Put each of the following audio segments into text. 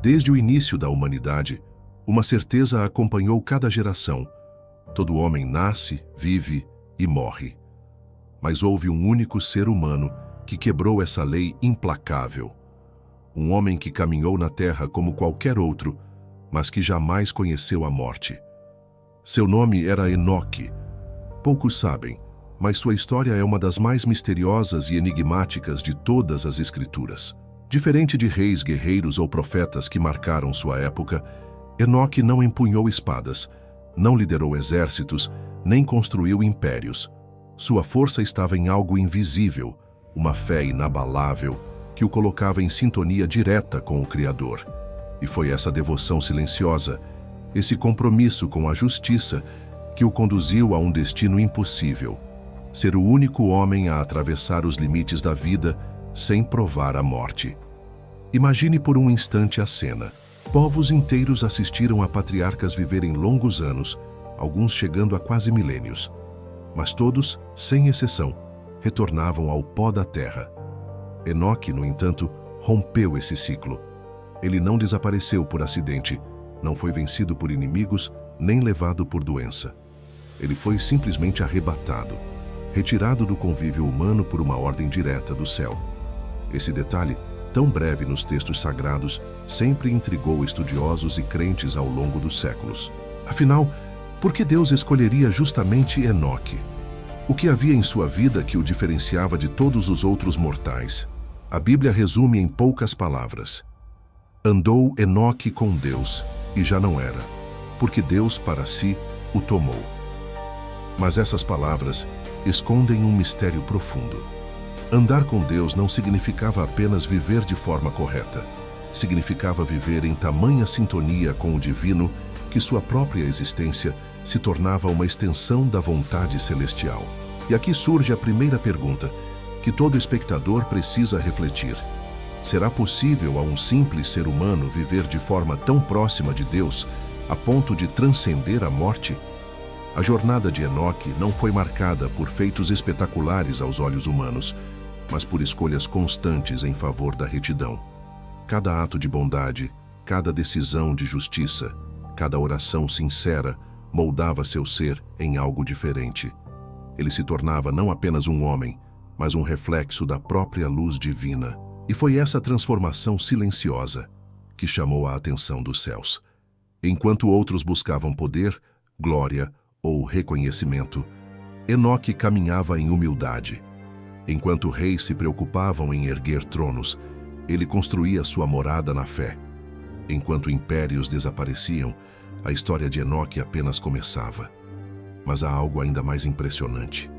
Desde o início da humanidade, uma certeza acompanhou cada geração. Todo homem nasce, vive e morre. Mas houve um único ser humano que quebrou essa lei implacável. Um homem que caminhou na terra como qualquer outro, mas que jamais conheceu a morte. Seu nome era Enoque. Poucos sabem, mas sua história é uma das mais misteriosas e enigmáticas de todas as Escrituras. Diferente de reis, guerreiros ou profetas que marcaram sua época, Enoque não empunhou espadas, não liderou exércitos, nem construiu impérios. Sua força estava em algo invisível, uma fé inabalável que o colocava em sintonia direta com o Criador. E foi essa devoção silenciosa, esse compromisso com a justiça, que o conduziu a um destino impossível: ser o único homem a atravessar os limites da vida sem provar a morte. Imagine por um instante a cena. Povos inteiros assistiram a patriarcas viverem longos anos, alguns chegando a quase milênios. Mas todos, sem exceção, retornavam ao pó da terra. Enoque, no entanto, rompeu esse ciclo. Ele não desapareceu por acidente, não foi vencido por inimigos, nem levado por doença. Ele foi simplesmente arrebatado, retirado do convívio humano por uma ordem direta do céu. Esse detalhe, tão breve nos textos sagrados, sempre intrigou estudiosos e crentes ao longo dos séculos. Afinal, por que Deus escolheria justamente Enoque? O que havia em sua vida que o diferenciava de todos os outros mortais? A Bíblia resume em poucas palavras: andou Enoque com Deus, e já não era, porque Deus para si o tomou. Mas essas palavras escondem um mistério profundo. Andar com Deus não significava apenas viver de forma correta. Significava viver em tamanha sintonia com o divino que sua própria existência se tornava uma extensão da vontade celestial. E aqui surge a primeira pergunta, que todo espectador precisa refletir. Será possível a um simples ser humano viver de forma tão próxima de Deus, a ponto de transcender a morte? A jornada de Enoque não foi marcada por feitos espetaculares aos olhos humanos, mas por escolhas constantes em favor da retidão. Cada ato de bondade, cada decisão de justiça, cada oração sincera moldava seu ser em algo diferente. Ele se tornava não apenas um homem, mas um reflexo da própria luz divina. E foi essa transformação silenciosa que chamou a atenção dos céus. Enquanto outros buscavam poder, glória ou reconhecimento, Enoque caminhava em humildade. Enquanto reis se preocupavam em erguer tronos, ele construía sua morada na fé. Enquanto impérios desapareciam, a história de Enoque apenas começava. Mas há algo ainda mais impressionante.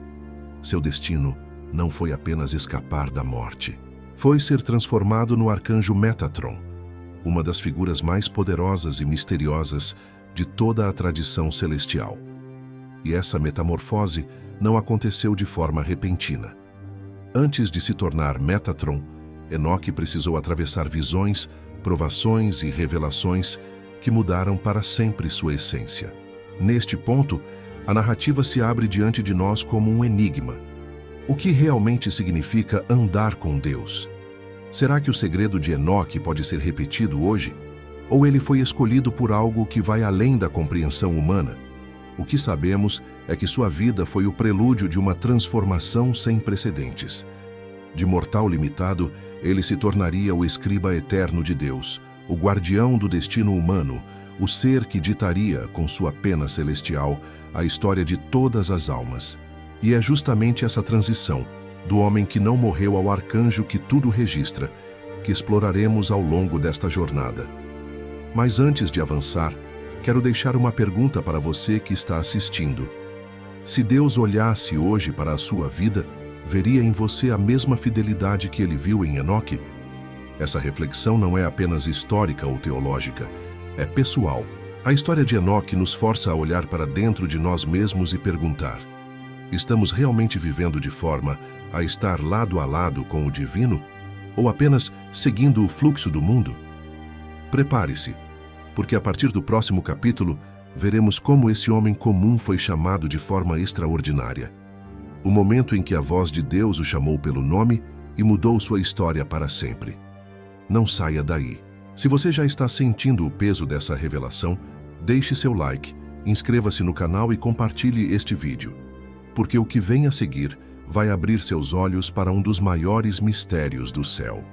Seu destino não foi apenas escapar da morte. Foi ser transformado no arcanjo Metatron, uma das figuras mais poderosas e misteriosas de toda a tradição celestial. E essa metamorfose não aconteceu de forma repentina. Antes de se tornar Metatron, Enoque precisou atravessar visões, provações e revelações que mudaram para sempre sua essência. Neste ponto, a narrativa se abre diante de nós como um enigma. O que realmente significa andar com Deus? Será que o segredo de Enoque pode ser repetido hoje? Ou ele foi escolhido por algo que vai além da compreensão humana? O que sabemos é que sua vida foi o prelúdio de uma transformação sem precedentes. De mortal limitado, ele se tornaria o escriba eterno de Deus, o guardião do destino humano, o ser que ditaria, com sua pena celestial, a história de todas as almas. E é justamente essa transição, do homem que não morreu ao arcanjo que tudo registra, que exploraremos ao longo desta jornada. Mas antes de avançar, quero deixar uma pergunta para você que está assistindo. Se Deus olhasse hoje para a sua vida, veria em você a mesma fidelidade que ele viu em Enoque? Essa reflexão não é apenas histórica ou teológica, é pessoal. A história de Enoque nos força a olhar para dentro de nós mesmos e perguntar: estamos realmente vivendo de forma a estar lado a lado com o divino? Ou apenas seguindo o fluxo do mundo? Prepare-se, porque a partir do próximo capítulo, veremos como esse homem comum foi chamado de forma extraordinária. O momento em que a voz de Deus o chamou pelo nome e mudou sua história para sempre. Não saia daí. Se você já está sentindo o peso dessa revelação, deixe seu like, inscreva-se no canal e compartilhe este vídeo, porque o que vem a seguir vai abrir seus olhos para um dos maiores mistérios do céu.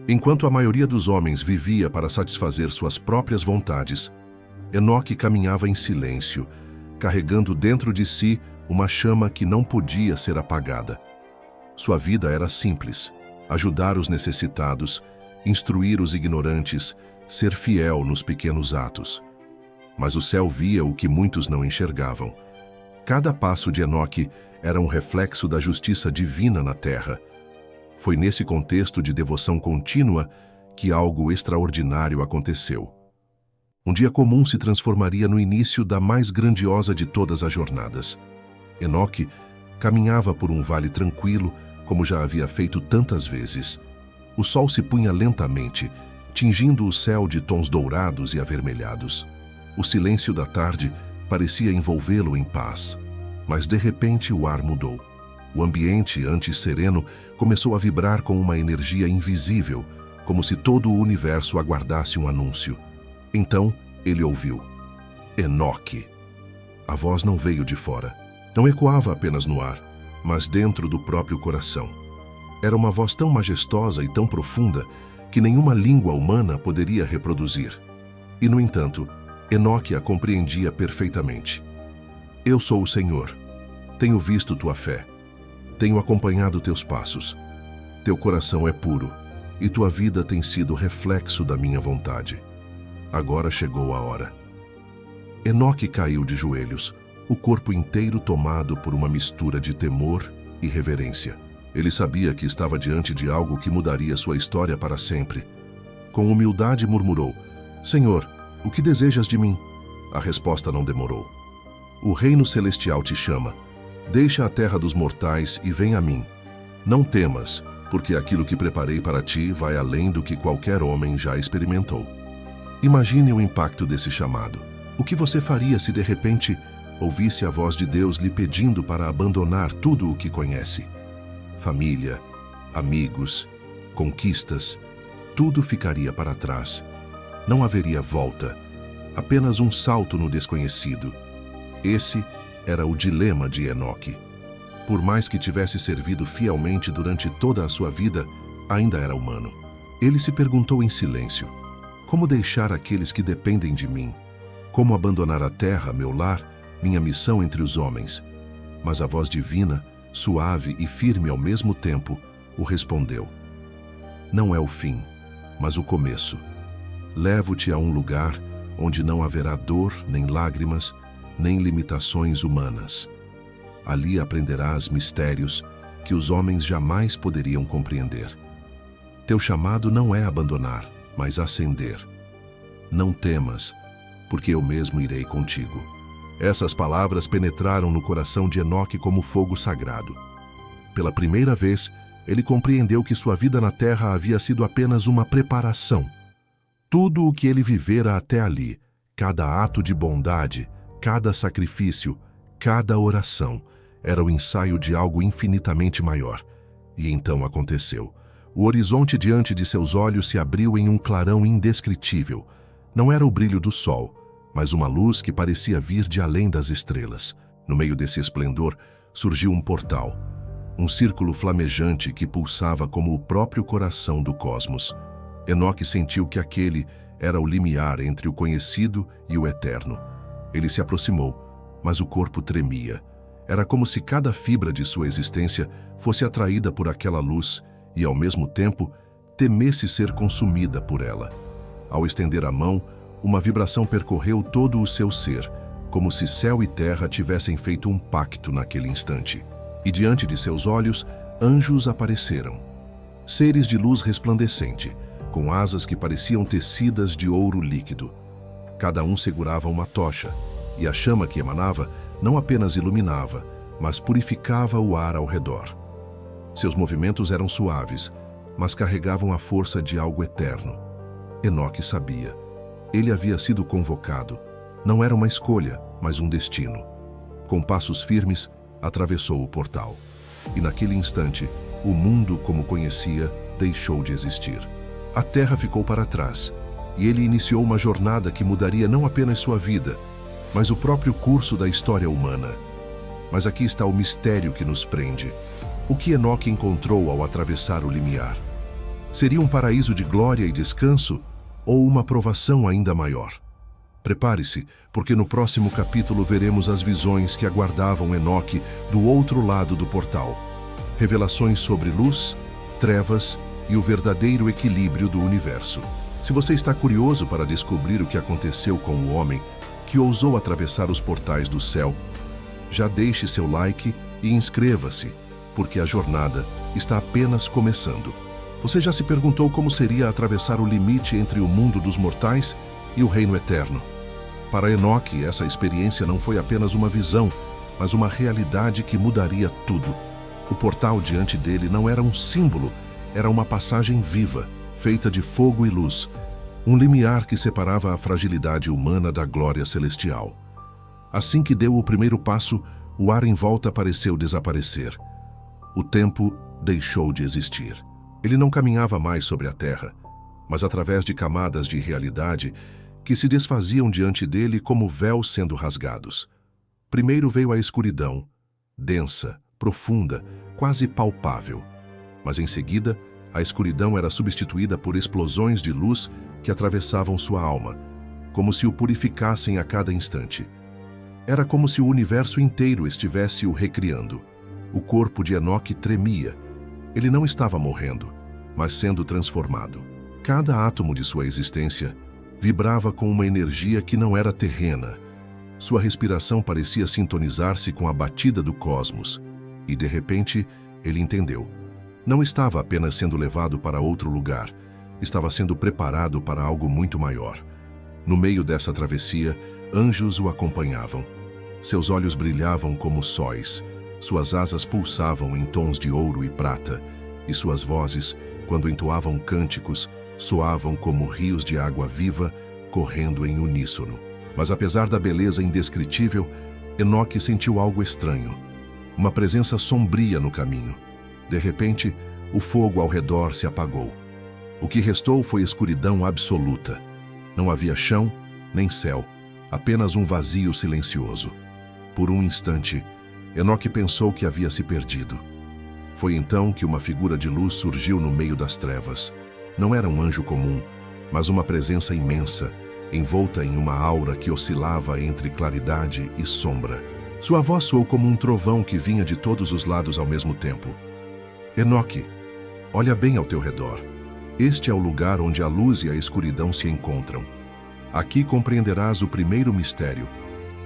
Enquanto a maioria dos homens vivia para satisfazer suas próprias vontades, Enoque caminhava em silêncio, carregando dentro de si uma chama que não podia ser apagada. Sua vida era simples: ajudar os necessitados, instruir os ignorantes, ser fiel nos pequenos atos. Mas o céu via o que muitos não enxergavam. Cada passo de Enoque era um reflexo da justiça divina na terra. Foi nesse contexto de devoção contínua que algo extraordinário aconteceu. Um dia comum se transformaria no início da mais grandiosa de todas as jornadas. Enoque caminhava por um vale tranquilo, como já havia feito tantas vezes. O sol se punha lentamente, tingindo o céu de tons dourados e avermelhados. O silêncio da tarde parecia envolvê-lo em paz, mas de repente o ar mudou. O ambiente, antes sereno, começou a vibrar com uma energia invisível, como se todo o universo aguardasse um anúncio. Então, ele ouviu: Enoque. A voz não veio de fora. Não ecoava apenas no ar, mas dentro do próprio coração. Era uma voz tão majestosa e tão profunda que nenhuma língua humana poderia reproduzir. E, no entanto, Enoque a compreendia perfeitamente. Eu sou o Senhor. Tenho visto tua fé. Tenho acompanhado teus passos. Teu coração é puro, e tua vida tem sido reflexo da minha vontade. Agora chegou a hora. Enoque caiu de joelhos, o corpo inteiro tomado por uma mistura de temor e reverência. Ele sabia que estava diante de algo que mudaria sua história para sempre. Com humildade murmurou: Senhor, o que desejas de mim? A resposta não demorou. O reino celestial te chama. Deixa a terra dos mortais e vem a mim. Não temas, porque aquilo que preparei para ti vai além do que qualquer homem já experimentou. Imagine o impacto desse chamado. O que você faria se de repente ouvisse a voz de Deus lhe pedindo para abandonar tudo o que conhece? Família, amigos, conquistas, tudo ficaria para trás. Não haveria volta, apenas um salto no desconhecido. Esse era o dilema de Enoque. Por mais que tivesse servido fielmente durante toda a sua vida, ainda era humano. Ele se perguntou em silêncio: como deixar aqueles que dependem de mim? Como abandonar a terra, meu lar, minha missão entre os homens? Mas a voz divina, suave e firme ao mesmo tempo, o respondeu: não é o fim, mas o começo. Levo-te a um lugar onde não haverá dor, nem lágrimas, nem limitações humanas. Ali aprenderás mistérios que os homens jamais poderiam compreender. Teu chamado não é abandonar, mas ascender. Não temas, porque eu mesmo irei contigo. Essas palavras penetraram no coração de Enoque como fogo sagrado. Pela primeira vez, ele compreendeu que sua vida na terra havia sido apenas uma preparação. Tudo o que ele vivera até ali, cada ato de bondade, cada sacrifício, cada oração, era o ensaio de algo infinitamente maior. E então aconteceu. O horizonte diante de seus olhos se abriu em um clarão indescritível. Não era o brilho do sol, mas uma luz que parecia vir de além das estrelas. No meio desse esplendor, surgiu um portal, um círculo flamejante que pulsava como o próprio coração do cosmos. Enoque sentiu que aquele era o limiar entre o conhecido e o eterno. Ele se aproximou, mas o corpo tremia. Era como se cada fibra de sua existência fosse atraída por aquela luz e, ao mesmo tempo, temesse ser consumida por ela. Ao estender a mão, uma vibração percorreu todo o seu ser, como se céu e terra tivessem feito um pacto naquele instante. E diante de seus olhos, anjos apareceram. Seres de luz resplandecente, com asas que pareciam tecidas de ouro líquido. Cada um segurava uma tocha, e a chama que emanava não apenas iluminava, mas purificava o ar ao redor. Seus movimentos eram suaves, mas carregavam a força de algo eterno. Enoque sabia. Ele havia sido convocado. Não era uma escolha, mas um destino. Com passos firmes, atravessou o portal. E naquele instante, o mundo como conhecia deixou de existir. A Terra ficou para trás, e ele iniciou uma jornada que mudaria não apenas sua vida, mas o próprio curso da história humana. Mas aqui está o mistério que nos prende. O que Enoque encontrou ao atravessar o limiar? Seria um paraíso de glória e descanso, ou uma provação ainda maior? Prepare-se, porque no próximo capítulo veremos as visões que aguardavam Enoque do outro lado do portal. Revelações sobre luz, trevas e o verdadeiro equilíbrio do universo. Se você está curioso para descobrir o que aconteceu com o homem que ousou atravessar os portais do céu, já deixe seu like e inscreva-se, porque a jornada está apenas começando. Você já se perguntou como seria atravessar o limite entre o mundo dos mortais e o reino eterno? Para Enoque, essa experiência não foi apenas uma visão, mas uma realidade que mudaria tudo. O portal diante dele não era um símbolo, era uma passagem viva, feita de fogo e luz, um limiar que separava a fragilidade humana da glória celestial. Assim que deu o primeiro passo, o ar em volta pareceu desaparecer. O tempo deixou de existir. Ele não caminhava mais sobre a terra, mas através de camadas de realidade que se desfaziam diante dele como véus sendo rasgados. Primeiro veio a escuridão, densa, profunda, quase palpável. Mas em seguida, a escuridão era substituída por explosões de luz que atravessavam sua alma, como se o purificassem a cada instante. Era como se o universo inteiro estivesse o recriando. O corpo de Enoque tremia. Ele não estava morrendo, mas sendo transformado. Cada átomo de sua existência vibrava com uma energia que não era terrena. Sua respiração parecia sintonizar-se com a batida do cosmos. E, de repente, ele entendeu. Não estava apenas sendo levado para outro lugar, estava sendo preparado para algo muito maior. No meio dessa travessia, anjos o acompanhavam. Seus olhos brilhavam como sóis, suas asas pulsavam em tons de ouro e prata, e suas vozes, quando entoavam cânticos, soavam como rios de água viva correndo em uníssono. Mas apesar da beleza indescritível, Enoque sentiu algo estranho, uma presença sombria no caminho. De repente, o fogo ao redor se apagou. O que restou foi escuridão absoluta. Não havia chão, nem céu, apenas um vazio silencioso. Por um instante, Enoque pensou que havia se perdido. Foi então que uma figura de luz surgiu no meio das trevas. Não era um anjo comum, mas uma presença imensa, envolta em uma aura que oscilava entre claridade e sombra. Sua voz soou como um trovão que vinha de todos os lados ao mesmo tempo. Enoque, olha bem ao teu redor. Este é o lugar onde a luz e a escuridão se encontram. Aqui compreenderás o primeiro mistério.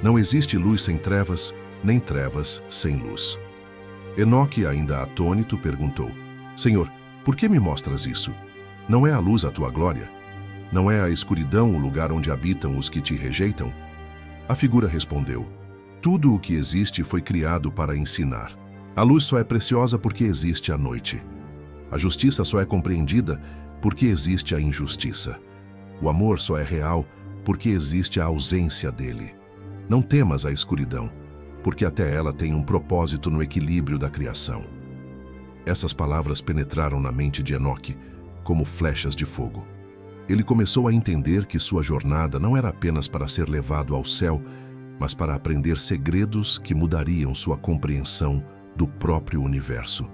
Não existe luz sem trevas, nem trevas sem luz. Enoque, ainda atônito, perguntou: Senhor, por que me mostras isso? Não é a luz a tua glória? Não é a escuridão o lugar onde habitam os que te rejeitam? A figura respondeu: Tudo o que existe foi criado para ensinar. A luz só é preciosa porque existe a noite. A justiça só é compreendida porque existe a injustiça. O amor só é real porque existe a ausência dele. Não temas a escuridão, porque até ela tem um propósito no equilíbrio da criação. Essas palavras penetraram na mente de Enoque como flechas de fogo. Ele começou a entender que sua jornada não era apenas para ser levado ao céu, mas para aprender segredos que mudariam sua compreensão do próprio universo.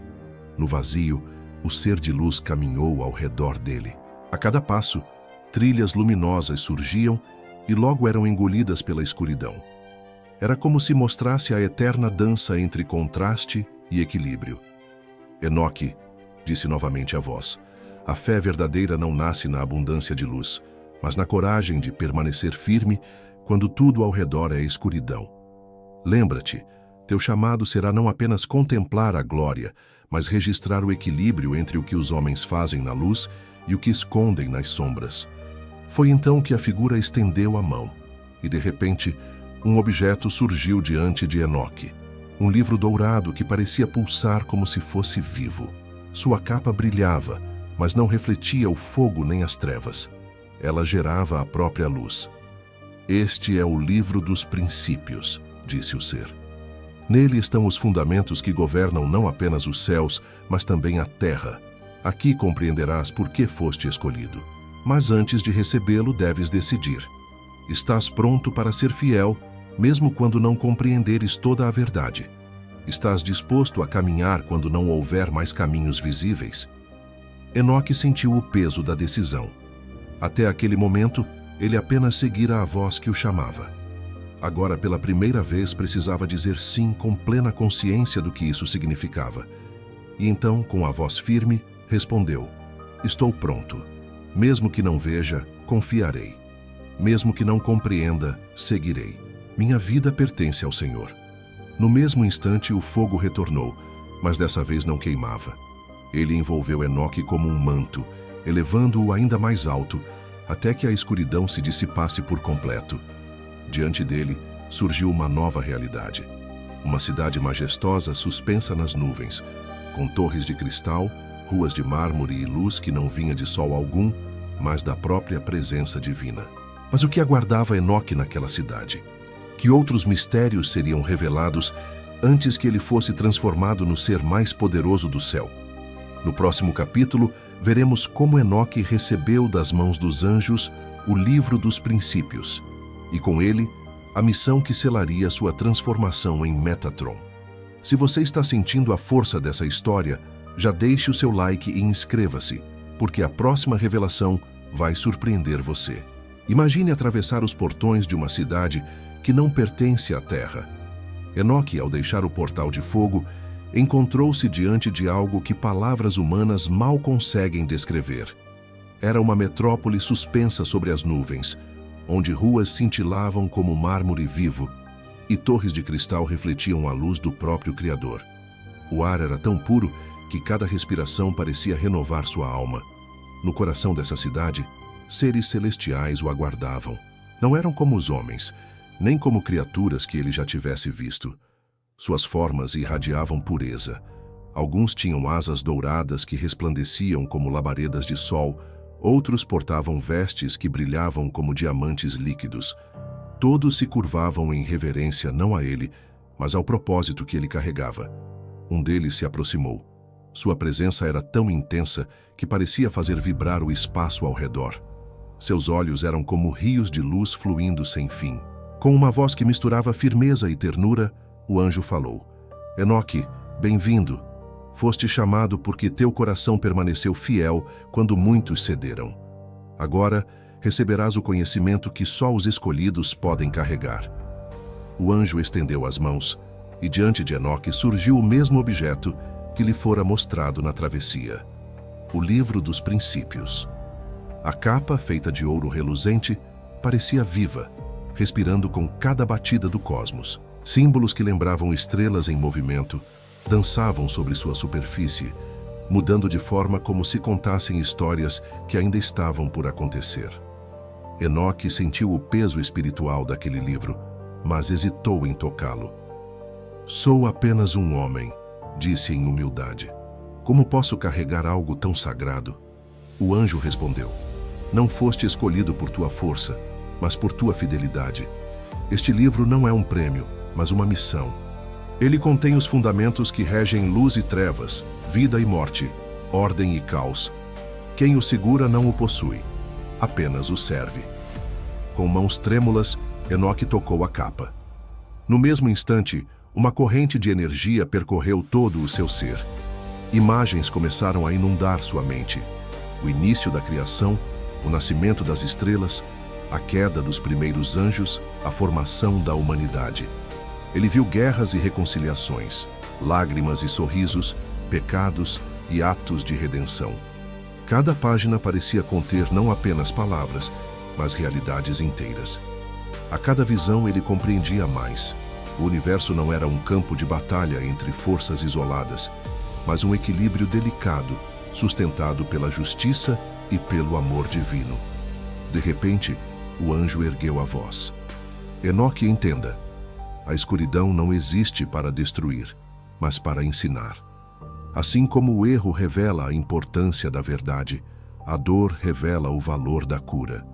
No vazio, o ser de luz caminhou ao redor dele. A cada passo, trilhas luminosas surgiam e logo eram engolidas pela escuridão. Era como se mostrasse a eterna dança entre contraste e equilíbrio. Enoque, disse novamente a voz, a fé verdadeira não nasce na abundância de luz, mas na coragem de permanecer firme quando tudo ao redor é escuridão. Lembra-te, teu chamado será não apenas contemplar a glória, mas registrar o equilíbrio entre o que os homens fazem na luz e o que escondem nas sombras. Foi então que a figura estendeu a mão, e de repente, um objeto surgiu diante de Enoque. Um livro dourado que parecia pulsar como se fosse vivo. Sua capa brilhava, mas não refletia o fogo nem as trevas. Ela gerava a própria luz. Este é o livro dos princípios, disse o ser. Nele estão os fundamentos que governam não apenas os céus, mas também a terra. Aqui compreenderás por que foste escolhido. Mas antes de recebê-lo, deves decidir. Estás pronto para ser fiel, mesmo quando não compreenderes toda a verdade? Estás disposto a caminhar quando não houver mais caminhos visíveis? Enoque sentiu o peso da decisão. Até aquele momento, ele apenas seguira a voz que o chamava. Agora, pela primeira vez, precisava dizer sim com plena consciência do que isso significava. E então, com a voz firme, respondeu: Estou pronto. Mesmo que não veja, confiarei. Mesmo que não compreenda, seguirei. Minha vida pertence ao Senhor. No mesmo instante, o fogo retornou, mas dessa vez não queimava. Ele envolveu Enoque como um manto, elevando-o ainda mais alto, até que a escuridão se dissipasse por completo. Diante dele, surgiu uma nova realidade. Uma cidade majestosa suspensa nas nuvens, com torres de cristal, ruas de mármore e luz que não vinha de sol algum, mas da própria presença divina. Mas o que aguardava Enoque naquela cidade? Que outros mistérios seriam revelados antes que ele fosse transformado no ser mais poderoso do céu? No próximo capítulo, veremos como Enoque recebeu das mãos dos anjos o livro dos princípios, e com ele, a missão que selaria sua transformação em Metatron. Se você está sentindo a força dessa história, já deixe o seu like e inscreva-se, porque a próxima revelação vai surpreender você. Imagine atravessar os portões de uma cidade que não pertence à Terra. Enoque, ao deixar o portal de fogo, encontrou-se diante de algo que palavras humanas mal conseguem descrever. Era uma metrópole suspensa sobre as nuvens, onde ruas cintilavam como mármore vivo e torres de cristal refletiam a luz do próprio Criador. O ar era tão puro que cada respiração parecia renovar sua alma. No coração dessa cidade, seres celestiais o aguardavam. Não eram como os homens, nem como criaturas que ele já tivesse visto. Suas formas irradiavam pureza. Alguns tinham asas douradas que resplandeciam como labaredas de sol, outros portavam vestes que brilhavam como diamantes líquidos. Todos se curvavam em reverência não a ele, mas ao propósito que ele carregava. Um deles se aproximou. Sua presença era tão intensa que parecia fazer vibrar o espaço ao redor. Seus olhos eram como rios de luz fluindo sem fim. Com uma voz que misturava firmeza e ternura, o anjo falou: Enoque, bem-vindo. Foste chamado porque teu coração permaneceu fiel quando muitos cederam. Agora receberás o conhecimento que só os escolhidos podem carregar. O anjo estendeu as mãos, e diante de Enoque surgiu o mesmo objeto que lhe fora mostrado na travessia: o livro dos princípios. A capa, feita de ouro reluzente, parecia viva, respirando com cada batida do cosmos. Símbolos que lembravam estrelas em movimento dançavam sobre sua superfície, mudando de forma como se contassem histórias que ainda estavam por acontecer. Enoque sentiu o peso espiritual daquele livro, mas hesitou em tocá-lo. Sou apenas um homem, disse em humildade. Como posso carregar algo tão sagrado? O anjo respondeu: Não foste escolhido por tua força, mas por tua fidelidade. Este livro não é um prêmio, mas uma missão. Ele contém os fundamentos que regem luz e trevas, vida e morte, ordem e caos. Quem o segura não o possui, apenas o serve. Com mãos trêmulas, Enoque tocou a capa. No mesmo instante, uma corrente de energia percorreu todo o seu ser. Imagens começaram a inundar sua mente. O início da criação, o nascimento das estrelas, a queda dos primeiros anjos, a formação da humanidade. Ele viu guerras e reconciliações, lágrimas e sorrisos, pecados e atos de redenção. Cada página parecia conter não apenas palavras, mas realidades inteiras. A cada visão ele compreendia mais. O universo não era um campo de batalha entre forças isoladas, mas um equilíbrio delicado, sustentado pela justiça e pelo amor divino. De repente, o anjo ergueu a voz: Enoque, entenda. A escuridão não existe para destruir, mas para ensinar. Assim como o erro revela a importância da verdade, a dor revela o valor da cura.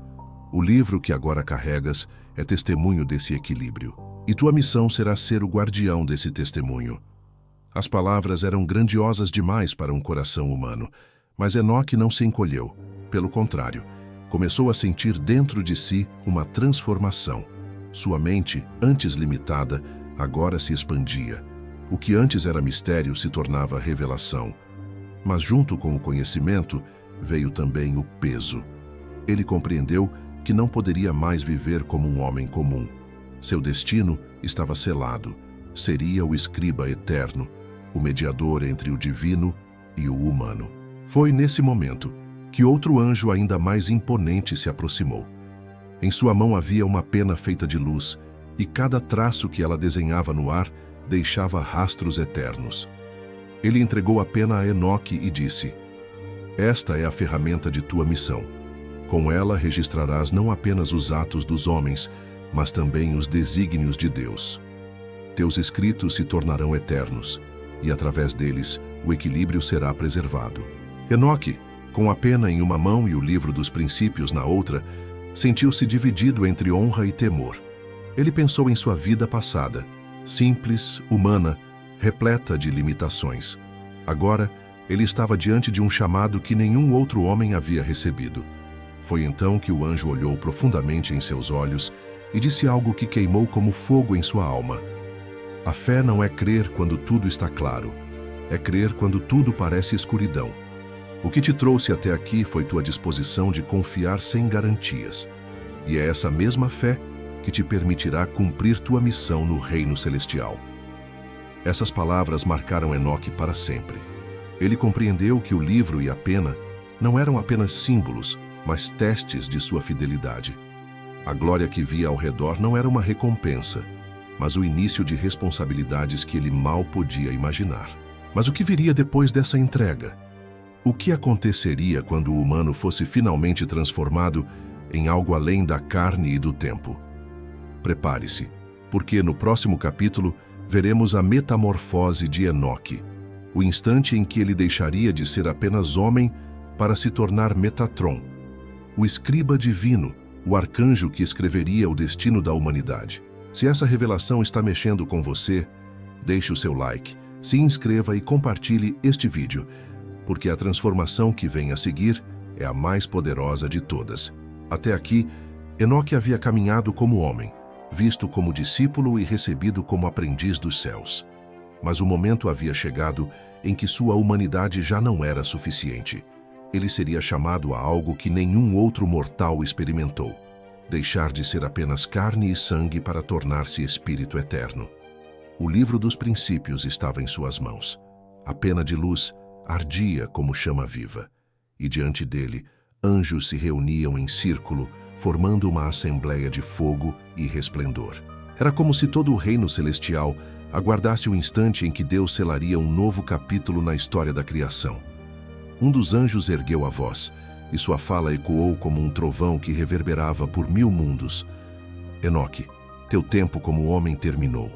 O livro que agora carregas é testemunho desse equilíbrio, e tua missão será ser o guardião desse testemunho. As palavras eram grandiosas demais para um coração humano, Mas Enoque não se encolheu. Pelo contrário, começou a sentir dentro de si uma transformação. Sua mente, antes limitada, agora se expandia. O que antes era mistério se tornava revelação. Mas junto com o conhecimento, veio também o peso. Ele compreendeu que não poderia mais viver como um homem comum. Seu destino estava selado. Seria o escriba eterno, o mediador entre o divino e o humano. Foi nesse momento que outro anjo ainda mais imponente se aproximou. Em sua mão havia uma pena feita de luz, e cada traço que ela desenhava no ar deixava rastros eternos. Ele entregou a pena a Enoque e disse: "Esta é a ferramenta de tua missão. Com ela registrarás não apenas os atos dos homens, mas também os desígnios de Deus. Teus escritos se tornarão eternos, e através deles o equilíbrio será preservado." Enoque, com a pena em uma mão e o livro dos princípios na outra, sentiu-se dividido entre honra e temor. Ele pensou em sua vida passada, simples, humana, repleta de limitações. Agora, ele estava diante de um chamado que nenhum outro homem havia recebido. Foi então que o anjo olhou profundamente em seus olhos e disse algo que queimou como fogo em sua alma. A fé não é crer quando tudo está claro, é crer quando tudo parece escuridão. O que te trouxe até aqui foi tua disposição de confiar sem garantias. E é essa mesma fé que te permitirá cumprir tua missão no reino celestial. Essas palavras marcaram Enoque para sempre. Ele compreendeu que o livro e a pena não eram apenas símbolos, mas testes de sua fidelidade. A glória que via ao redor não era uma recompensa, mas o início de responsabilidades que ele mal podia imaginar. Mas o que viria depois dessa entrega? O que aconteceria quando o humano fosse finalmente transformado em algo além da carne e do tempo? Prepare-se, porque no próximo capítulo veremos a metamorfose de Enoque, o instante em que ele deixaria de ser apenas homem para se tornar Metatron, o escriba divino, o arcanjo que escreveria o destino da humanidade. Se essa revelação está mexendo com você, deixe o seu like, se inscreva e compartilhe este vídeo, porque a transformação que vem a seguir é a mais poderosa de todas. Até aqui, Enoque havia caminhado como homem, visto como discípulo e recebido como aprendiz dos céus. Mas o momento havia chegado em que sua humanidade já não era suficiente. Ele seria chamado a algo que nenhum outro mortal experimentou: deixar de ser apenas carne e sangue para tornar-se espírito eterno. O livro dos princípios estava em suas mãos. A pena de luz ardia como chama viva, e diante dele, anjos se reuniam em círculo, formando uma assembleia de fogo e resplendor. Era como se todo o reino celestial aguardasse o instante em que Deus selaria um novo capítulo na história da criação. Um dos anjos ergueu a voz, e sua fala ecoou como um trovão que reverberava por 1000 mundos. Enoque, teu tempo como homem terminou.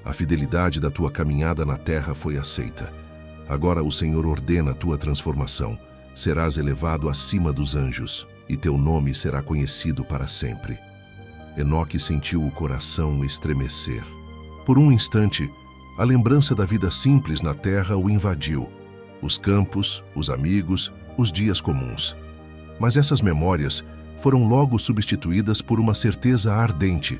A fidelidade da tua caminhada na terra foi aceita. Agora o Senhor ordena tua transformação. Serás elevado acima dos anjos, e teu nome será conhecido para sempre. Enoque sentiu o coração estremecer. Por um instante, a lembrança da vida simples na terra o invadiu. Os campos, os amigos, os dias comuns. Mas essas memórias foram logo substituídas por uma certeza ardente.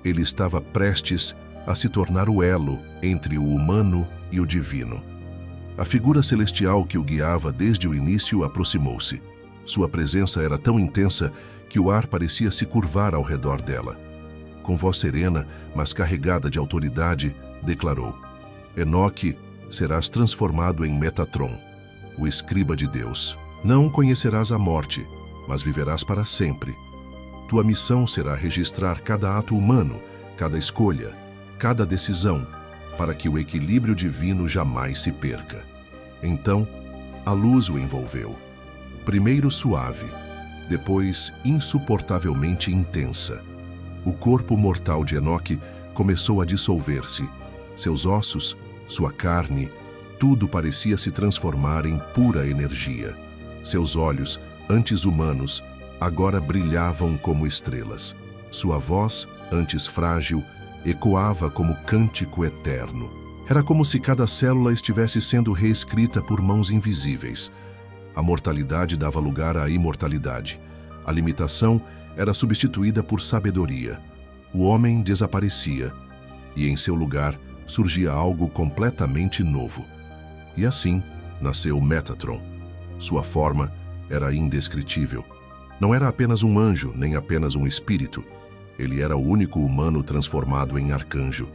Ele estava prestes a se tornar o elo entre o humano e o divino. A figura celestial que o guiava desde o início aproximou-se. Sua presença era tão intensa que o ar parecia se curvar ao redor dela. Com voz serena, mas carregada de autoridade, declarou: Enoque, serás transformado em Metatron, o escriba de Deus. Não conhecerás a morte, mas viverás para sempre. Tua missão será registrar cada ato humano, cada escolha, cada decisão, para que o equilíbrio divino jamais se perca. Então, a luz o envolveu. Primeiro suave, depois insuportavelmente intensa. O corpo mortal de Enoque começou a dissolver-se. Seus ossos, sua carne, tudo parecia se transformar em pura energia. Seus olhos, antes humanos, agora brilhavam como estrelas. Sua voz, antes frágil, ecoava como cântico eterno. Era como se cada célula estivesse sendo reescrita por mãos invisíveis. A mortalidade dava lugar à imortalidade. A limitação era substituída por sabedoria. O homem desaparecia, e em seu lugar surgia algo completamente novo. E assim nasceu Metatron. Sua forma era indescritível. Não era apenas um anjo, nem apenas um espírito. Ele era o único humano transformado em arcanjo.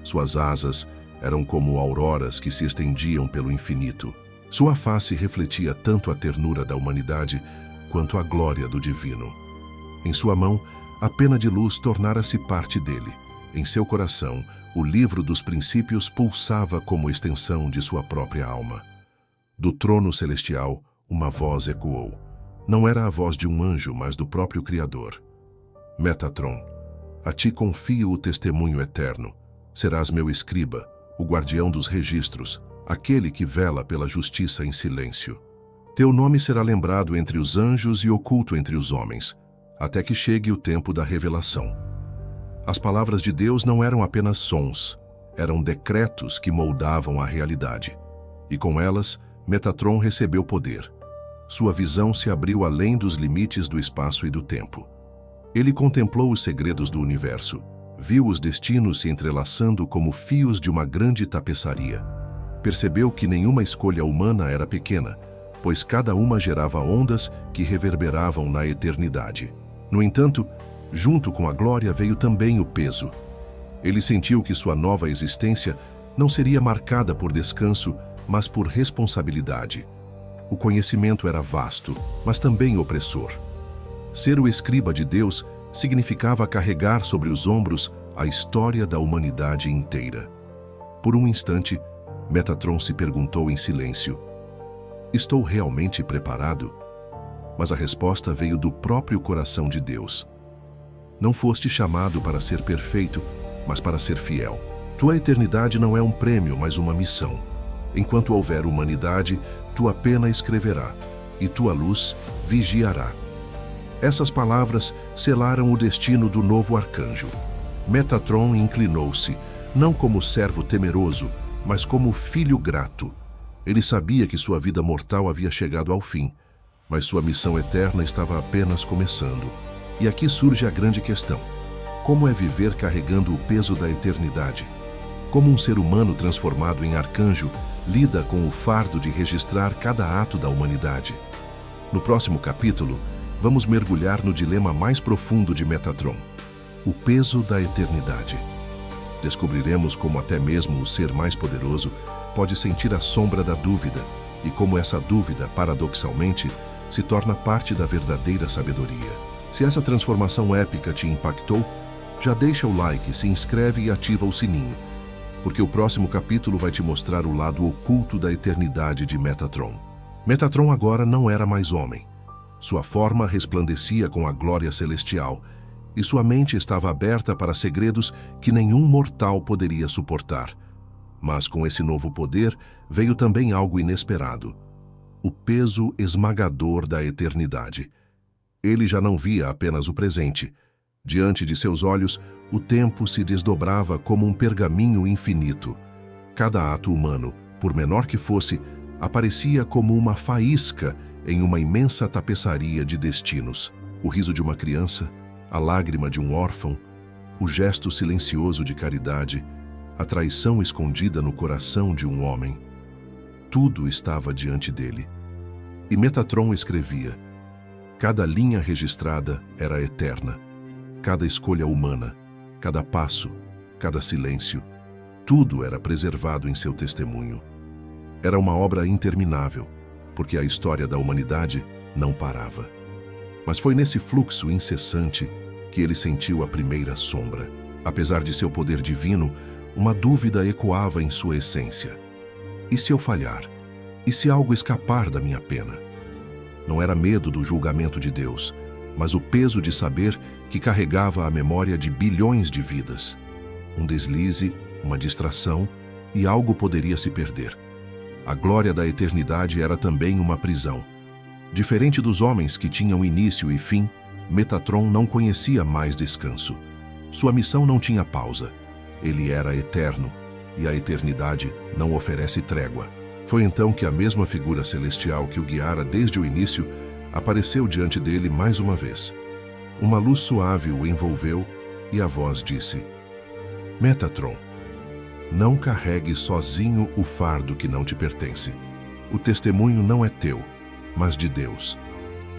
Suas asas eram como auroras que se estendiam pelo infinito. Sua face refletia tanto a ternura da humanidade quanto a glória do divino. Em sua mão, a pena de luz tornara-se parte dele. Em seu coração, o livro dos princípios pulsava como extensão de sua própria alma. Do trono celestial, uma voz ecoou. Não era a voz de um anjo, mas do próprio Criador. Metatron, a ti confio o testemunho eterno. Serás meu escriba, o guardião dos registros, aquele que vela pela justiça em silêncio. Teu nome será lembrado entre os anjos e oculto entre os homens, até que chegue o tempo da revelação. As palavras de Deus não eram apenas sons, eram decretos que moldavam a realidade. E com elas, Metatron recebeu poder. Sua visão se abriu além dos limites do espaço e do tempo. Ele contemplou os segredos do universo, viu os destinos se entrelaçando como fios de uma grande tapeçaria. Percebeu que nenhuma escolha humana era pequena, pois cada uma gerava ondas que reverberavam na eternidade. No entanto, junto com a glória veio também o peso. Ele sentiu que sua nova existência não seria marcada por descanso, mas por responsabilidade. O conhecimento era vasto, mas também opressor. Ser o escriba de Deus significava carregar sobre os ombros a história da humanidade inteira. Por um instante, Metatron se perguntou em silêncio: estou realmente preparado? Mas a resposta veio do próprio coração de Deus. Não foste chamado para ser perfeito, mas para ser fiel. Tua eternidade não é um prêmio, mas uma missão. Enquanto houver humanidade, tua pena escreverá, e tua luz vigiará. Essas palavras selaram o destino do novo arcanjo. Metatron inclinou-se, não como servo temeroso, mas como filho grato. Ele sabia que sua vida mortal havia chegado ao fim, mas sua missão eterna estava apenas começando. E aqui surge a grande questão: como é viver carregando o peso da eternidade? Como um ser humano transformado em arcanjo lida com o fardo de registrar cada ato da humanidade? No próximo capítulo, vamos mergulhar no dilema mais profundo de Metatron: o peso da eternidade. Descobriremos como até mesmo o ser mais poderoso pode sentir a sombra da dúvida e como essa dúvida, paradoxalmente, se torna parte da verdadeira sabedoria. Se essa transformação épica te impactou, já deixa o like, se inscreve e ativa o sininho, porque o próximo capítulo vai te mostrar o lado oculto da eternidade de Metatron. Metatron agora não era mais homem. Sua forma resplandecia com a glória celestial, e sua mente estava aberta para segredos que nenhum mortal poderia suportar. Mas com esse novo poder veio também algo inesperado: o peso esmagador da eternidade. Ele já não via apenas o presente. Diante de seus olhos, o tempo se desdobrava como um pergaminho infinito. Cada ato humano, por menor que fosse, aparecia como uma faísca em uma imensa tapeçaria de destinos. O riso de uma criança, a lágrima de um órfão, o gesto silencioso de caridade, a traição escondida no coração de um homem. Tudo estava diante dele. E Metatron escrevia. Cada linha registrada era eterna. Cada escolha humana, cada passo, cada silêncio, tudo era preservado em seu testemunho. Era uma obra interminável, porque a história da humanidade não parava. Mas foi nesse fluxo incessante que ele sentiu a primeira sombra. Apesar de seu poder divino, uma dúvida ecoava em sua essência. E se eu falhar? E se algo escapar da minha pena? Não era medo do julgamento de Deus, mas o peso de saber que carregava a memória de bilhões de vidas. Um deslize, uma distração, e algo poderia se perder. A glória da eternidade era também uma prisão. Diferente dos homens que tinham início e fim, Metatron não conhecia mais descanso. Sua missão não tinha pausa. Ele era eterno, e a eternidade não oferece trégua. Foi então que a mesma figura celestial que o guiara desde o início apareceu diante dele mais uma vez. Uma luz suave o envolveu e a voz disse: Metatron, não carregue sozinho o fardo que não te pertence. O testemunho não é teu, mas de Deus.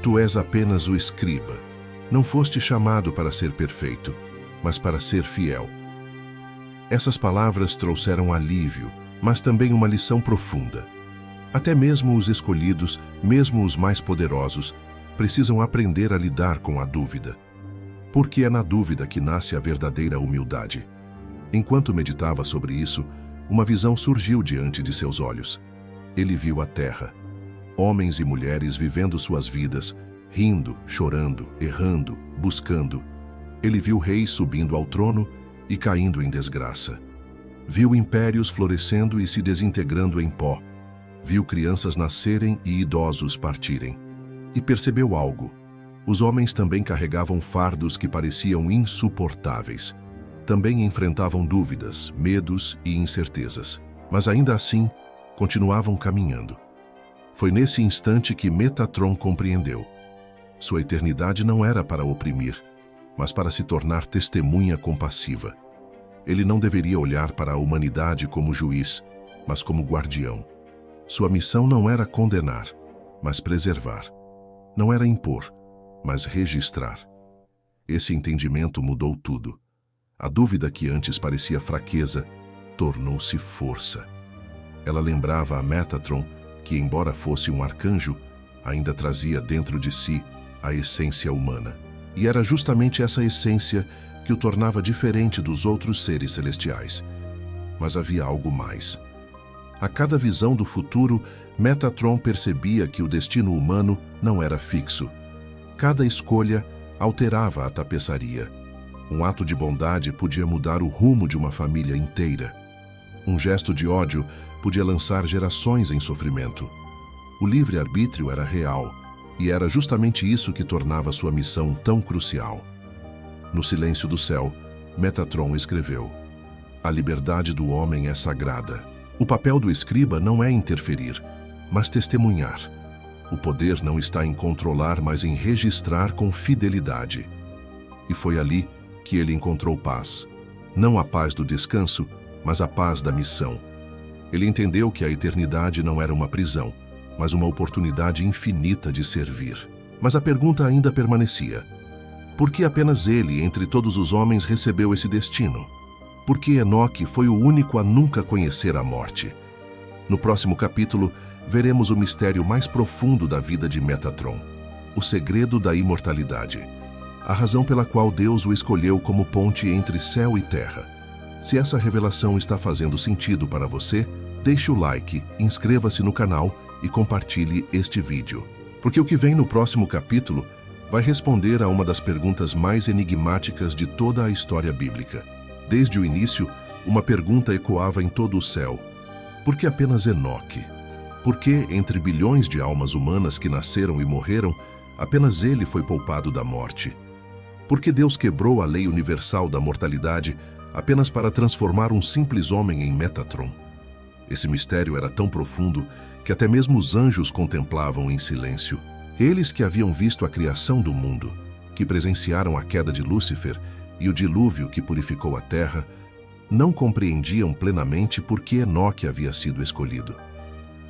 Tu és apenas o escriba. Não foste chamado para ser perfeito, mas para ser fiel. Essas palavras trouxeram alívio, mas também uma lição profunda. Até mesmo os escolhidos, mesmo os mais poderosos, precisam aprender a lidar com a dúvida. Porque é na dúvida que nasce a verdadeira humildade. Enquanto meditava sobre isso, uma visão surgiu diante de seus olhos. Ele viu a terra, homens e mulheres vivendo suas vidas, rindo, chorando, errando, buscando. Ele viu reis subindo ao trono e caindo em desgraça. Viu impérios florescendo e se desintegrando em pó. Viu crianças nascerem e idosos partirem. E percebeu algo. Os homens também carregavam fardos que pareciam insuportáveis. Também enfrentavam dúvidas, medos e incertezas. Mas ainda assim, continuavam caminhando. Foi nesse instante que Metatron compreendeu. Sua eternidade não era para oprimir, mas para se tornar testemunha compassiva. Ele não deveria olhar para a humanidade como juiz, mas como guardião. Sua missão não era condenar, mas preservar. Não era impor, mas registrar. Esse entendimento mudou tudo. A dúvida que antes parecia fraqueza, tornou-se força. Ela lembrava a Metatron que, embora fosse um arcanjo, ainda trazia dentro de si a essência humana. E era justamente essa essência que o tornava diferente dos outros seres celestiais. Mas havia algo mais. A cada visão do futuro, Metatron percebia que o destino humano não era fixo. Cada escolha alterava a tapeçaria. Um ato de bondade podia mudar o rumo de uma família inteira. Um gesto de ódio podia lançar gerações em sofrimento. O livre-arbítrio era real, e era justamente isso que tornava sua missão tão crucial. No silêncio do céu, Metatron escreveu: A liberdade do homem é sagrada. O papel do escriba não é interferir, mas testemunhar. O poder não está em controlar, mas em registrar com fidelidade. E foi ali que ele encontrou paz. Não a paz do descanso, mas a paz da missão. Ele entendeu que a eternidade não era uma prisão, mas uma oportunidade infinita de servir. Mas a pergunta ainda permanecia: por que apenas ele, entre todos os homens, recebeu esse destino? Por que Enoque foi o único a nunca conhecer a morte? No próximo capítulo, veremos o mistério mais profundo da vida de Metatron, o segredo da imortalidade, a razão pela qual Deus o escolheu como ponte entre céu e terra. Se essa revelação está fazendo sentido para você, deixe o like, inscreva-se no canal e compartilhe este vídeo. Porque o que vem no próximo capítulo vai responder a uma das perguntas mais enigmáticas de toda a história bíblica. Desde o início, uma pergunta ecoava em todo o céu: por que apenas Enoque? Por que, entre bilhões de almas humanas que nasceram e morreram, apenas ele foi poupado da morte? Por que Deus quebrou a lei universal da mortalidade apenas para transformar um simples homem em Metatron? Esse mistério era tão profundo que até mesmo os anjos contemplavam em silêncio. Eles que haviam visto a criação do mundo, que presenciaram a queda de Lúcifer e o dilúvio que purificou a terra, não compreendiam plenamente por que Enoque havia sido escolhido.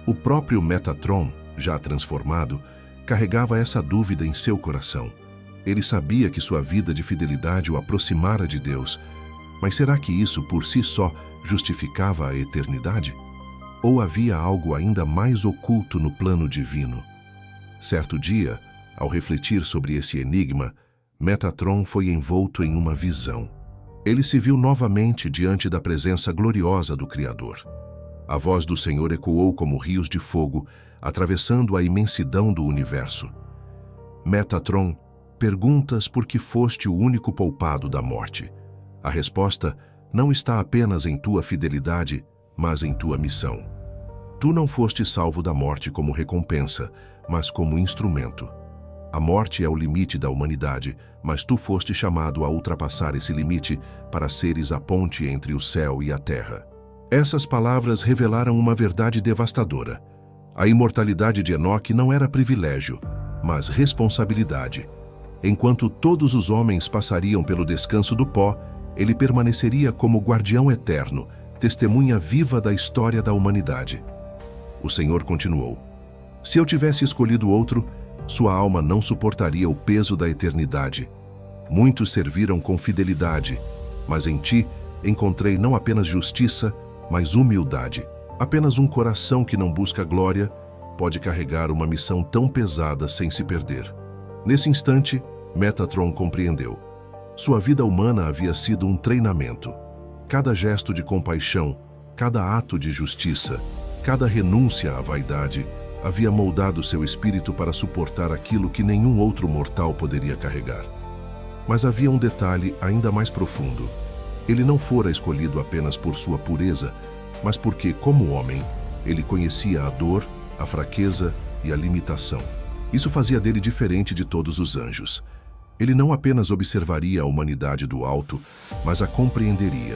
O próprio Metatron, já transformado, carregava essa dúvida em seu coração. Ele sabia que sua vida de fidelidade o aproximara de Deus, mas será que isso por si só justificava a eternidade? Ou havia algo ainda mais oculto no plano divino? Certo dia, ao refletir sobre esse enigma, Metatron foi envolto em uma visão. Ele se viu novamente diante da presença gloriosa do Criador. A voz do Senhor ecoou como rios de fogo, atravessando a imensidão do universo. Metatron, perguntas por que foste o único poupado da morte. A resposta não está apenas em tua fidelidade, mas em tua missão. Tu não foste salvo da morte como recompensa, mas como instrumento. A morte é o limite da humanidade, mas tu foste chamado a ultrapassar esse limite para seres a ponte entre o céu e a terra. Essas palavras revelaram uma verdade devastadora. A imortalidade de Enoque não era privilégio, mas responsabilidade. Enquanto todos os homens passariam pelo descanso do pó, ele permaneceria como guardião eterno, testemunha viva da história da humanidade. O Senhor continuou: se eu tivesse escolhido outro, sua alma não suportaria o peso da eternidade. Muitos serviram com fidelidade, mas em ti encontrei não apenas justiça, mas humildade. Apenas um coração que não busca glória pode carregar uma missão tão pesada sem se perder. Nesse instante, Metatron compreendeu. Sua vida humana havia sido um treinamento. Cada gesto de compaixão, cada ato de justiça, cada renúncia à vaidade havia moldado seu espírito para suportar aquilo que nenhum outro mortal poderia carregar. Mas havia um detalhe ainda mais profundo. Ele não fora escolhido apenas por sua pureza, mas porque, como homem, ele conhecia a dor, a fraqueza e a limitação. Isso fazia dele diferente de todos os anjos. Ele não apenas observaria a humanidade do alto, mas a compreenderia.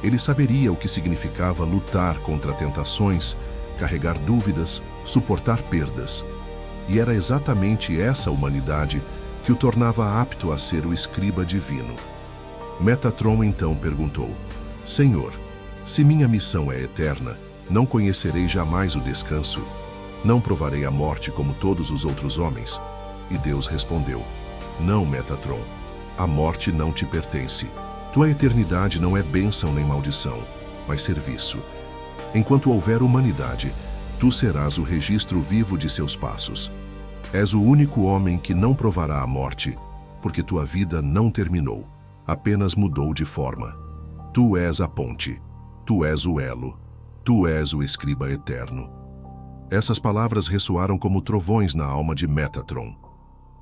Ele saberia o que significava lutar contra tentações, carregar dúvidas, suportar perdas. E era exatamente essa humanidade que o tornava apto a ser o escriba divino. Metatron então perguntou: Senhor, se minha missão é eterna, não conhecerei jamais o descanso? Não provarei a morte como todos os outros homens? E Deus respondeu: Não, Metatron, a morte não te pertence. Tua eternidade não é bênção nem maldição, mas serviço. Enquanto houver humanidade, tu serás o registro vivo de seus passos. És o único homem que não provará a morte, porque tua vida não terminou, apenas mudou de forma. Tu és a ponte, tu és o elo, tu és o escriba eterno. Essas palavras ressoaram como trovões na alma de Metatron.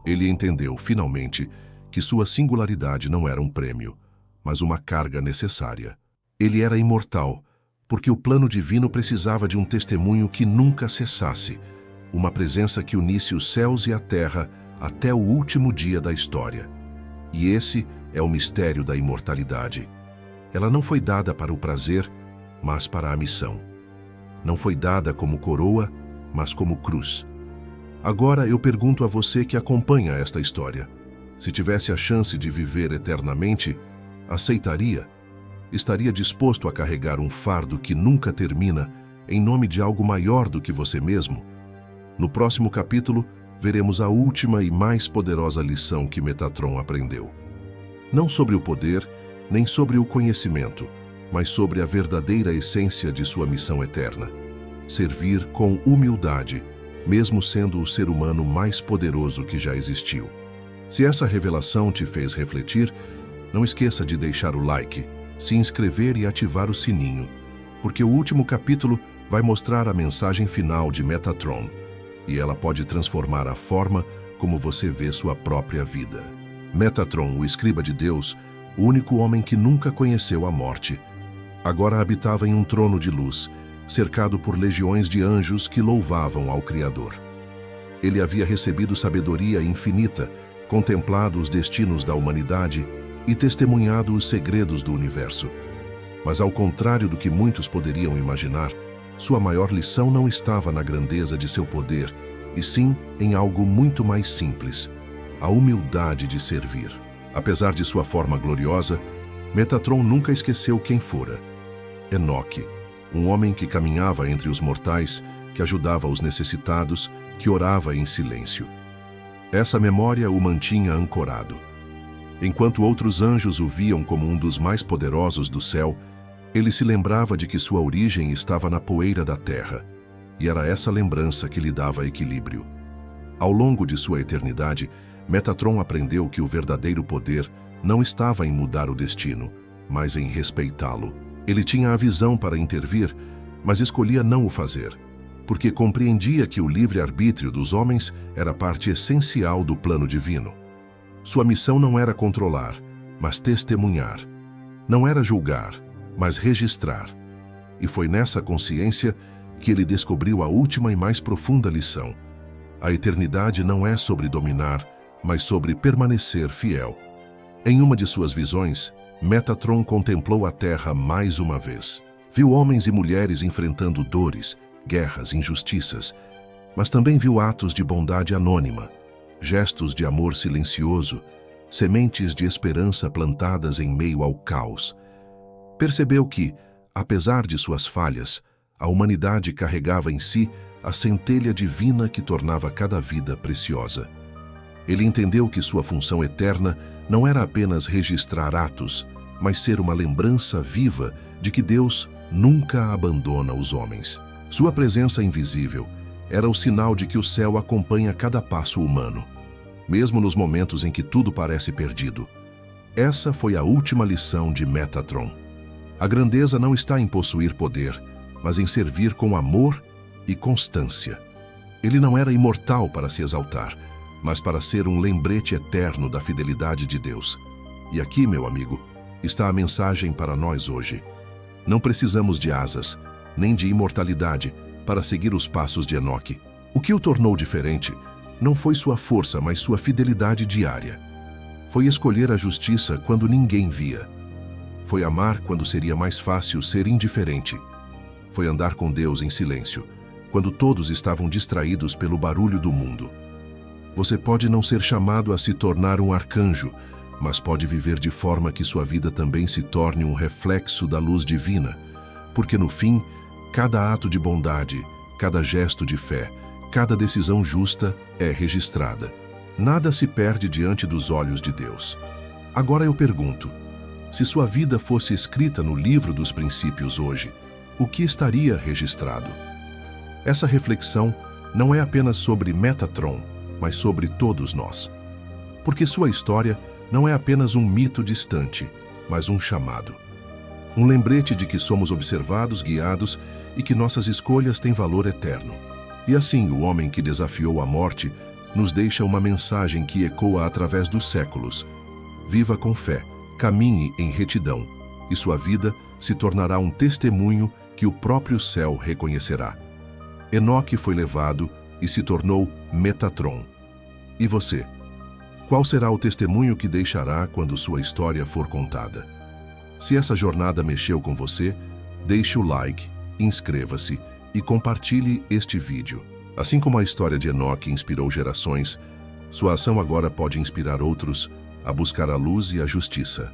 Ele entendeu, finalmente, que sua singularidade não era um prêmio, mas uma carga necessária. Ele era imortal, porque o plano divino precisava de um testemunho que nunca cessasse, uma presença que unisse os céus e a terra até o último dia da história. E esse é o mistério da imortalidade. Ela não foi dada para o prazer, mas para a missão. Não foi dada como coroa, mas como cruz. Agora eu pergunto a você que acompanha esta história: se tivesse a chance de viver eternamente, aceitaria? Estaria disposto a carregar um fardo que nunca termina em nome de algo maior do que você mesmo? No próximo capítulo, veremos a última e mais poderosa lição que Metatron aprendeu. Não sobre o poder, nem sobre o conhecimento, mas sobre a verdadeira essência de sua missão eterna: servir com humildade, mesmo sendo o ser humano mais poderoso que já existiu. Se essa revelação te fez refletir, não esqueça de deixar o like, se inscrever e ativar o sininho, porque o último capítulo vai mostrar a mensagem final de Metatron, e ela pode transformar a forma como você vê sua própria vida. Metatron, o escriba de Deus, o único homem que nunca conheceu a morte, agora habitava em um trono de luz, cercado por legiões de anjos que louvavam ao Criador. Ele havia recebido sabedoria infinita, contemplado os destinos da humanidade e testemunhado os segredos do universo. Mas, ao contrário do que muitos poderiam imaginar, sua maior lição não estava na grandeza de seu poder, e sim em algo muito mais simples: a humildade de servir. Apesar de sua forma gloriosa, Metatron nunca esqueceu quem fora: Enoque, um homem que caminhava entre os mortais, que ajudava os necessitados, que orava em silêncio. Essa memória o mantinha ancorado. Enquanto outros anjos o viam como um dos mais poderosos do céu, ele se lembrava de que sua origem estava na poeira da terra, e era essa lembrança que lhe dava equilíbrio. Ao longo de sua eternidade, Metatron aprendeu que o verdadeiro poder não estava em mudar o destino, mas em respeitá-lo. Ele tinha a visão para intervir, mas escolhia não o fazer, porque compreendia que o livre-arbítrio dos homens era parte essencial do plano divino. Sua missão não era controlar, mas testemunhar. Não era julgar, mas registrar. E foi nessa consciência que ele descobriu a última e mais profunda lição: a eternidade não é sobre dominar, mas sobre permanecer fiel. Em uma de suas visões, Metatron contemplou a Terra mais uma vez. Viu homens e mulheres enfrentando dores, guerras, injustiças, mas também viu atos de bondade anônima, gestos de amor silencioso, sementes de esperança plantadas em meio ao caos. Percebeu que, apesar de suas falhas, a humanidade carregava em si a centelha divina que tornava cada vida preciosa. Ele entendeu que sua função eterna não era apenas registrar atos, mas ser uma lembrança viva de que Deus nunca abandona os homens. Sua presença invisível era o sinal de que o céu acompanha cada passo humano, mesmo nos momentos em que tudo parece perdido. Essa foi a última lição de Metatron. A grandeza não está em possuir poder, mas em servir com amor e constância. Ele não era imortal para se exaltar, mas para ser um lembrete eterno da fidelidade de Deus. E aqui, meu amigo, está a mensagem para nós hoje. Não precisamos de asas, nem de imortalidade, para seguir os passos de Enoque. O que o tornou diferente não foi sua força, mas sua fidelidade diária. Foi escolher a justiça quando ninguém via. Foi amar quando seria mais fácil ser indiferente. Foi andar com Deus em silêncio, quando todos estavam distraídos pelo barulho do mundo. Você pode não ser chamado a se tornar um arcanjo, mas pode viver de forma que sua vida também se torne um reflexo da luz divina, porque no fim, cada ato de bondade, cada gesto de fé, cada decisão justa é registrada. Nada se perde diante dos olhos de Deus. Agora eu pergunto, se sua vida fosse escrita no livro dos princípios hoje, o que estaria registrado? Essa reflexão não é apenas sobre Metatron, mas sobre todos nós. Porque sua história não é apenas um mito distante, mas um chamado. Um lembrete de que somos observados, guiados e que nossas escolhas têm valor eterno. E assim, o homem que desafiou a morte nos deixa uma mensagem que ecoa através dos séculos. Viva com fé, caminhe em retidão, e sua vida se tornará um testemunho que o próprio céu reconhecerá. Enoque foi levado e se tornou Metatron. E você? Qual será o testemunho que deixará quando sua história for contada? Se essa jornada mexeu com você, deixe o like, inscreva-se e compartilhe este vídeo. Assim como a história de Enoque inspirou gerações, sua ação agora pode inspirar outros a buscar a luz e a justiça.